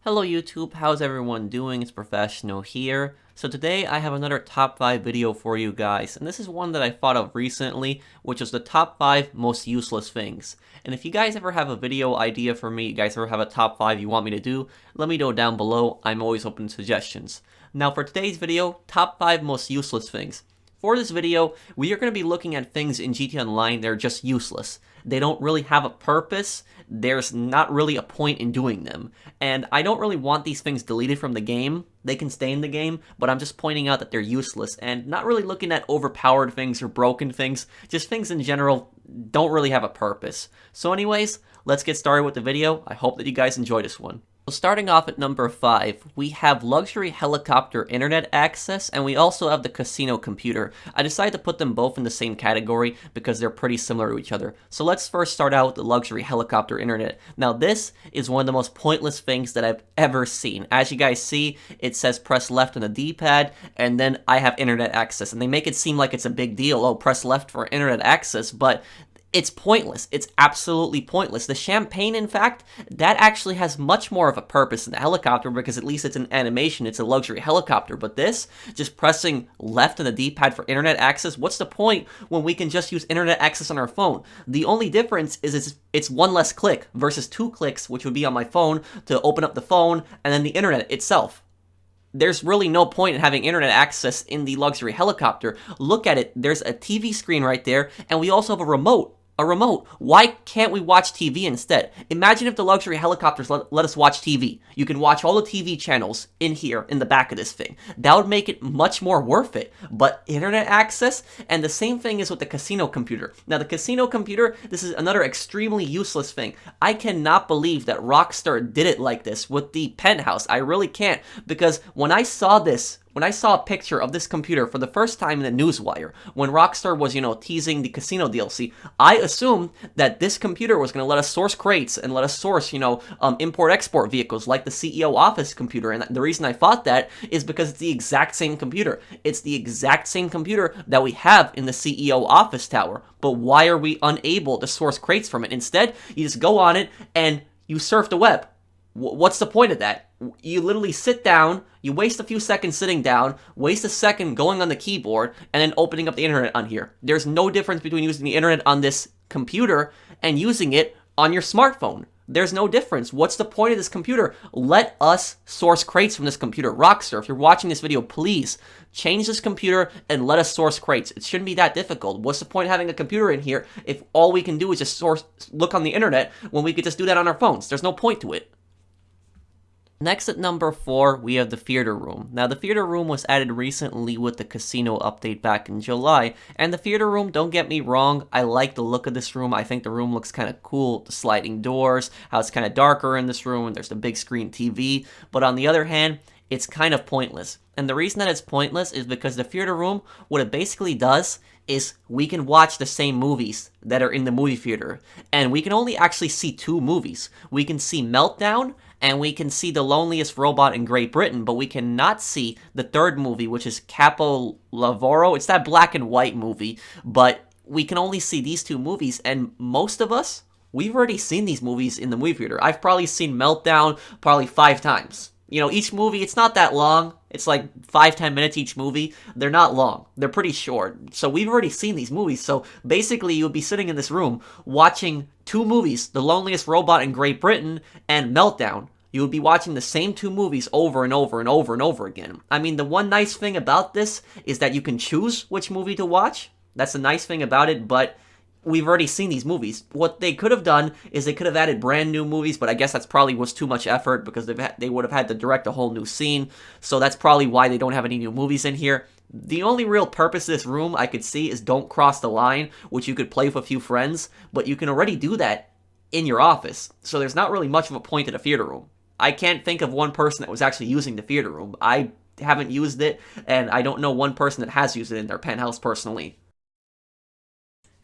Hello YouTube, how's everyone doing? It's Professional here. So today I have another top 5 video for you guys, and this is one that I thought of recently, which is the top 5 most useless things. And if you guys ever have a video idea for me, you guys ever have a top 5 you want me to do, let me know down below. I'm always open to suggestions. Now for today's video, top 5 most useless things. For this video, we are going to be looking at things in GTA Online that are just useless. They don't really have a purpose, there's not really a point in doing them. And I don't really want these things deleted from the game. They can stay in the game, but I'm just pointing out that they're useless and not really looking at overpowered things or broken things. Just things in general don't really have a purpose. So anyways, let's get started with the video. I hope that you guys enjoy this one. So starting off at number 5, we have luxury helicopter internet access, and we also have the casino computer. I decided to put them both in the same category because they're pretty similar to each other. So let's first start out with the luxury helicopter internet. Now this is one of the most pointless things that I've ever seen. As you guys see, it says press left on the D-pad, and then I have internet access. And they make it seem like it's a big deal. Oh, press left for internet access, but it's pointless. It's absolutely pointless. The champagne, in fact, that actually has much more of a purpose than the helicopter because at least it's an animation. It's a luxury helicopter. But this, just pressing left on the D-pad for internet access, what's the point when we can just use internet access on our phone? The only difference is it's one less click versus 2 clicks, which would be on my phone to open up the phone and then the internet itself. There's really no point in having internet access in the luxury helicopter. Look at it. There's a TV screen right there, and we also have a remote. Why can't we watch TV instead? Imagine if the luxury helicopters let us watch TV. You can watch all the TV channels in here, in the back of this thing. That would make it much more worth it. But internet access, and the same thing is with the casino computer. Now the casino computer, this is another extremely useless thing. I cannot believe that Rockstar did it like this with the penthouse. I really can't, because when I saw a picture of this computer for the first time in the newswire, when Rockstar was, teasing the casino DLC, I assumed that this computer was going to let us source crates and let us source, import-export vehicles like the CEO office computer. And the reason I thought that is because it's the exact same computer. It's the exact same computer that we have in the CEO office tower. But why are we unable to source crates from it? Instead, you just go on it and you surf the web. What's the point of that? You literally sit down, you waste a few seconds sitting down, waste a second going on the keyboard, and then opening up the internet on here. There's no difference between using the internet on this computer and using it on your smartphone. There's no difference. What's the point of this computer? Let us source crates from this computer. Rockstar, if you're watching this video, please change this computer and let us source crates. It shouldn't be that difficult. What's the point of having a computer in here if all we can do is just look on the internet when we could just do that on our phones? There's no point to it. Next at number 4, we have the theater room. Now the theater room was added recently with the casino update back in July, and the theater room, don't get me wrong, I like the look of this room. I think the room looks kind of cool, the sliding doors, how it's kind of darker in this room, and there's the big screen TV, but on the other hand, it's kind of pointless. And the reason that it's pointless is because the theater room, what it basically does is we can watch the same movies that are in the movie theater, and we can only actually see 2 movies. We can see Meltdown, and we can see The Loneliest Robot in Great Britain, but we cannot see the third movie, which is Capo Lavoro. It's that black and white movie, but we can only see these 2 movies, and most of us, we've already seen these movies in the movie theater. I've probably seen Meltdown probably 5 times. Each movie, it's not that long. It's like 5-10 minutes each movie. They're not long. They're pretty short. So we've already seen these movies. So basically, you'll be sitting in this room watching 2 movies, The Loneliest Robot in Great Britain and Meltdown. You would be watching the same 2 movies over and over and over and over again. I mean, the one nice thing about this is that you can choose which movie to watch. That's the nice thing about it, but we've already seen these movies. What they could have done is they could have added brand new movies, but I guess that's probably was too much effort because they would have had to direct a whole new scene. So that's probably why they don't have any new movies in here. The only real purpose of this room I could see is Don't Cross the Line, which you could play with a few friends, but you can already do that in your office. So there's not really much of a point in a theater room. I can't think of one person that was actually using the theater room. I haven't used it, and I don't know one person that has used it in their penthouse personally.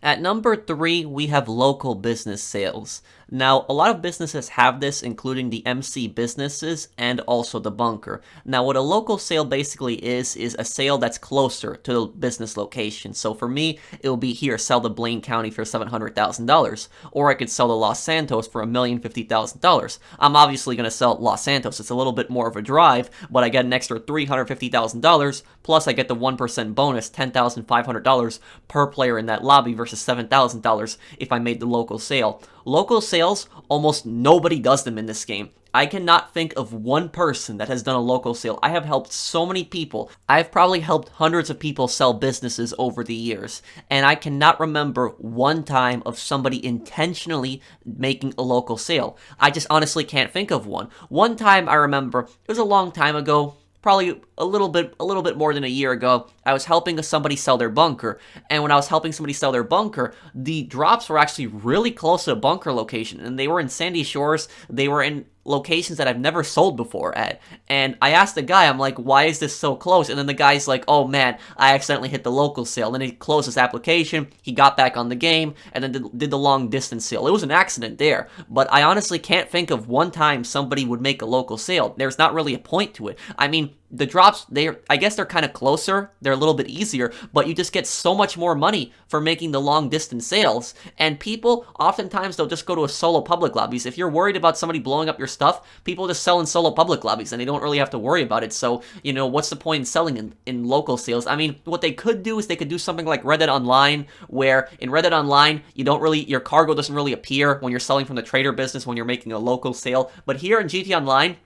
At number 3, we have local business sales. Now, a lot of businesses have this, including the MC businesses and also the bunker. Now, what a local sale basically is a sale that's closer to the business location. So for me, it will be here, sell to Blaine County for $700,000, or I could sell to Los Santos for $1,050,000. I'm obviously going to sell Los Santos. It's a little bit more of a drive, but I get an extra $350,000, plus I get the 1% bonus, $10,500 per player in that lobby versus $7,000 if I made the local sale. Local sales, almost nobody does them in this game. I cannot think of one person that has done a local sale. I have helped so many people. I've probably helped hundreds of people sell businesses over the years, and I cannot remember one time of somebody intentionally making a local sale. I just honestly can't think of one. One time I remember, it was a long time ago, probably a little bit more than a year ago, I was helping somebody sell their bunker. And when I was helping somebody sell their bunker, the drops were actually really close to a bunker location. And they were in Sandy Shores. They were in locations that I've never sold before at. And I asked the guy, I'm like, why is this so close? And then the guy's like, oh man, I accidentally hit the local sale. And then he closed his application, he got back on the game, and then did the long distance sale. It was an accident there, but I honestly can't think of one time somebody would make a local sale. There's not really a point to it. I mean, the drops, I guess they're kind of closer, they're a little bit easier, but you just get so much more money for making the long distance sales, and people, oftentimes they'll just go to a solo public lobbies. If you're worried about somebody blowing up your stuff, people just sell in solo public lobbies, and they don't really have to worry about it, so, you know, what's the point in selling in local sales? I mean, what they could do is they could do something like Red Dead Online, where in Red Dead Online, your cargo doesn't really appear when you're selling from the trader business when you're making a local sale, but here in GTA Online,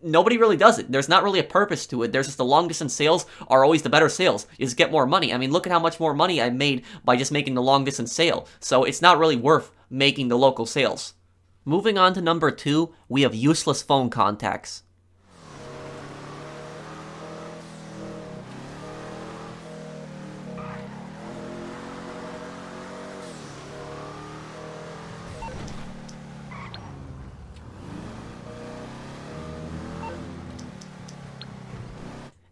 nobody really does it. There's not really a purpose to it. There's just the long distance sales are always the better sales. You just get more money. I mean, look at how much more money I made by just making the long distance sale. So it's not really worth making the local sales. Moving on to number 2, we have useless phone contacts.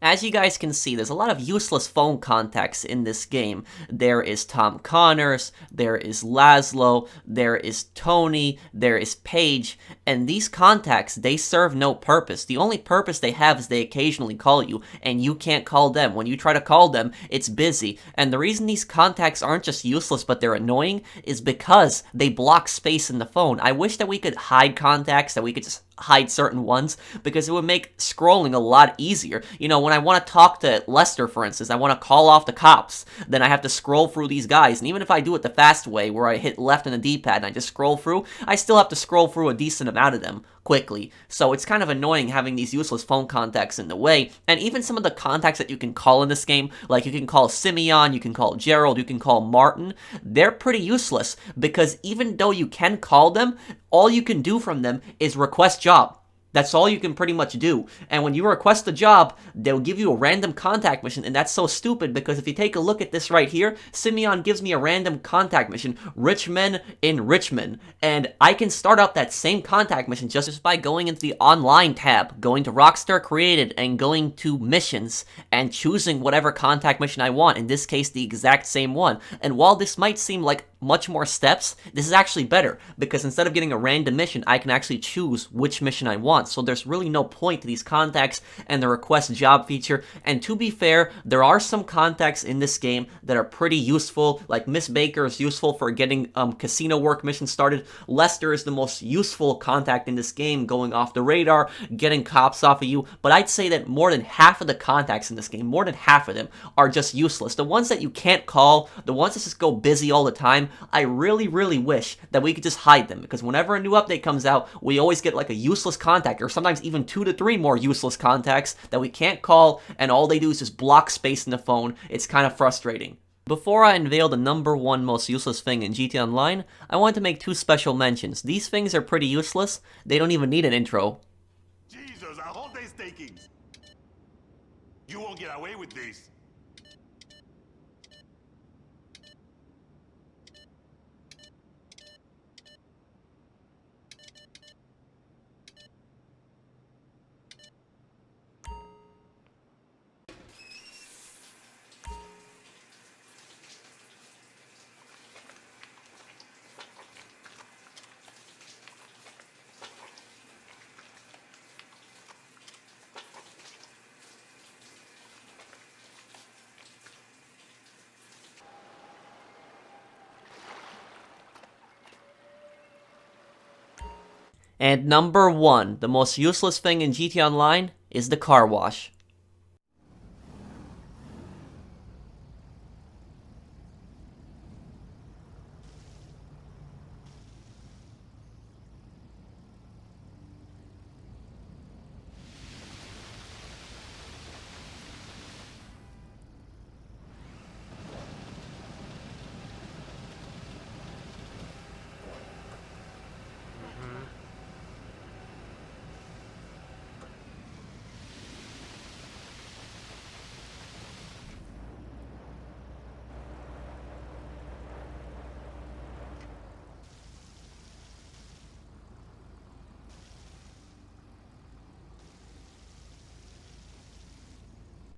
As you guys can see, there's a lot of useless phone contacts in this game. There is Tom Connors, there is Laszlo, there is Tony, there is Paige, and these contacts, they serve no purpose. The only purpose they have is they occasionally call you, and you can't call them. When you try to call them, it's busy. And the reason these contacts aren't just useless, but they're annoying, is because they block space in the phone. I wish that we could hide contacts, that we could just hide certain ones, because it would make scrolling a lot easier. You know, when I want to talk to Lester, for instance, I want to call off the cops, then I have to scroll through these guys, and even if I do it the fast way, where I hit left on the D-pad and I just scroll through, I still have to scroll through a decent amount of them quickly. So it's kind of annoying having these useless phone contacts in the way, and even some of the contacts that you can call in this game, like you can call Simeon, you can call Gerald, you can call Martin, they're pretty useless, because even though you can call them, all you can do from them is request job. That's all you can pretty much do. And when you request a job, they'll give you a random contact mission, and that's so stupid because if you take a look at this right here, Simeon gives me a random contact mission, Rich Men in Richmond, and I can start up that same contact mission just by going into the online tab, going to Rockstar Created, and going to missions, and choosing whatever contact mission I want, in this case the exact same one. And while this might seem like much more steps, this is actually better, because instead of getting a random mission, I can actually choose which mission I want, so there's really no point to these contacts and the request job feature. And to be fair, there are some contacts in this game that are pretty useful, like Miss Baker is useful for getting casino work missions started, Lester is the most useful contact in this game, going off the radar, getting cops off of you, but I'd say that more than half of the contacts in this game, more than half of them, are just useless. The ones that you can't call, the ones that just go busy all the time, I really, really wish that we could just hide them, because whenever a new update comes out, we always get like a useless contact, or sometimes even 2 to 3 more useless contacts that we can't call, and all they do is just block space in the phone. It's kind of frustrating. Before I unveil the number 1 most useless thing in GTA Online, I want to make 2 special mentions. These things are pretty useless, they don't even need an intro. Jesus, a whole day's takings. You won't get away with this. And number 1, the most useless thing in GTA Online is the car wash.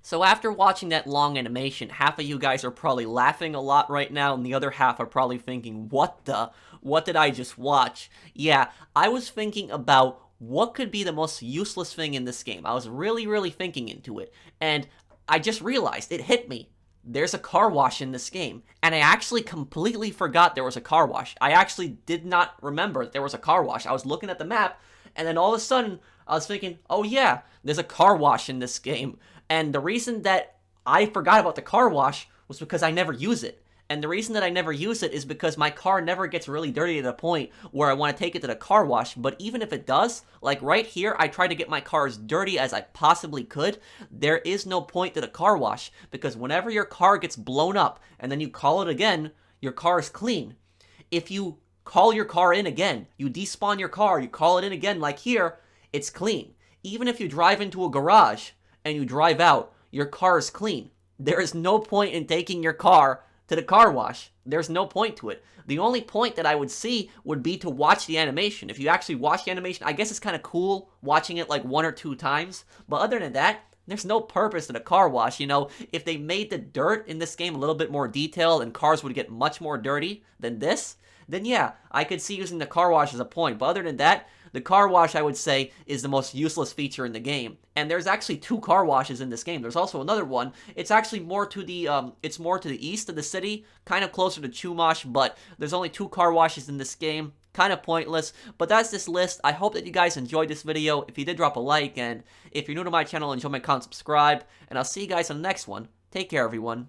So after watching that long animation, half of you guys are probably laughing a lot right now, and the other half are probably thinking, what did I just watch? Yeah, I was thinking about what could be the most useless thing in this game. I was really thinking into it, and I just realized, it hit me. There's a car wash in this game, and I actually completely forgot there was a car wash. I actually did not remember there was a car wash. I was looking at the map, and then all of a sudden, I was thinking, oh yeah, there's a car wash in this game. And the reason that I forgot about the car wash was because I never use it. And the reason that I never use it is because my car never gets really dirty to the point where I want to take it to the car wash. But even if it does, like right here, I try to get my car as dirty as I possibly could. There is no point to the car wash because whenever your car gets blown up and then you call it again, your car is clean. If you call your car in again, you despawn your car, you call it in again like here, it's clean. Even if you drive into a garage and you drive out, your car is clean. There is no point in taking your car to the car wash. There's no point to it. The only point that I would see would be to watch the animation. If you actually watch the animation, I guess it's kind of cool watching it like 1 or 2 times. But other than that, there's no purpose to the car wash. You know, if they made the dirt in this game a little bit more detailed and cars would get much more dirty than this, then yeah, I could see using the car wash as a point. But other than that, the car wash, I would say, is the most useless feature in the game. And there's actually 2 car washes in this game. There's also another one. It's actually more to the east of the city, kind of closer to Chumash, but there's only 2 car washes in this game. Kind of pointless, but that's this list. I hope that you guys enjoyed this video. If you did, drop a like, and if you're new to my channel, enjoy my content, subscribe, and I'll see you guys on the next one. Take care, everyone.